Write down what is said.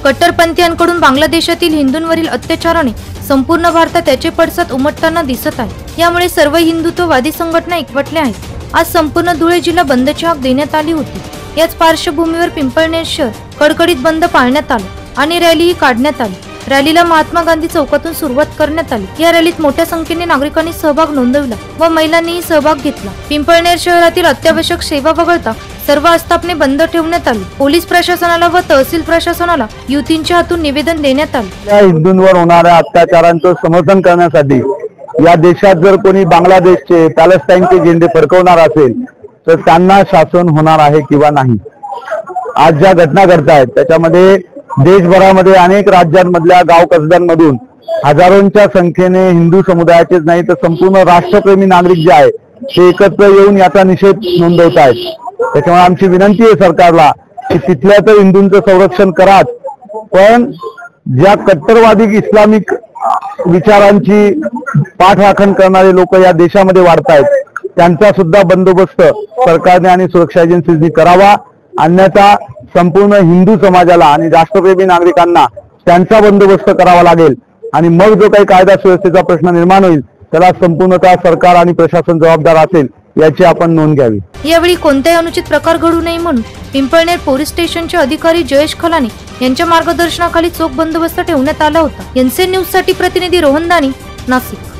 कट्टरपंथीयांकडून बांगलादेशातील हिंदूंवरील अत्याचाराने संपूर्ण भारतात त्याचे पडसाद उमटताना दिसत आहे। यामुळे सर्व हिंदुत्ववादी संघटना एकवटल्या आहेत। आज संपूर्ण धुळे जिल्हा बंदची हाक देण्यात आली होती। याच पार्श्वभूमीवर पिंपळनेर शहर कडकडीत बंद पाळण्यात आला आणि रॅलीही काढण्यात आली। रॅलीला महात्मा गांधी चौकातून सुरुवात करण्यात आली। या रॅलीत मोठ्या संख्येने नागरिकांनी सहभाग नोंदवला व महिलांनीही सहभाग घेतला। पिंपळनेर शहरातील अत्यावश्यक सेवा वगळता सर्व आस्थापने बंद ठेवण्यात आली। पोलीस प्रशासनाला व तहसील प्रशासनाला युतींच्या हातून निवेदन देण्यात आले। हिंदूंवर होणाऱ्या अत्याचारांचं समर्थन करण्यासाठी या देशात जर कोणी बांगलादेशचे पॅलेस्टाईनचे झेंडे फडकवणार असेल तर त्यांना शासन होणार आहे किंवा नाही। आज ज्या घटना घडतायत त्याच्यामध्ये देशभरामध्ये अनेक राज्यांमधल्या गाव कसब्यांमधून हजारोंच्या संख्येने हिंदू समुदायाचेच नाही तर संपूर्ण राष्ट्रप्रेमी नागरिक जे आहे ते एकत्र येऊन याचा निषेध नोंदवत आहेत। त्याच्यामुळे आमची विनंती आहे सरकारला की तिथल्या तर हिंदूंचं संरक्षण कराच, पण ज्या कट्टरवादी इस्लामिक विचारांची पाठराखण करणारे लोक या देशामध्ये वाढत आहेत त्यांचा सुद्धा बंदोबस्त सरकारने आणि सुरक्षा एजन्सींनी करावा, अन्यथा संपूर्ण हिंदू समाजाला आणि राष्ट्रप्रेमी नागरिकांना त्यांचा बंदोबस्त करावा लागेल आणि मग जो काही कायदा सुव्यवस्थेचा प्रश्न निर्माण होईल त्याला संपूर्णतः सरकार आणि प्रशासन जबाबदार असेल याची आपण नोंद घ्यावी। यावेळी कोणताही अनुचित प्रकार घडू नये म्हणून पिंपळनेर पोलीस स्टेशनचे अधिकारी जयेश खलाने यांच्या मार्गदर्शनाखाली चोख बंदोबस्त ठेवण्यात आला होता। एनसीएन न्यूज साठी प्रतिनिधी रोहन दानी, नाशिक।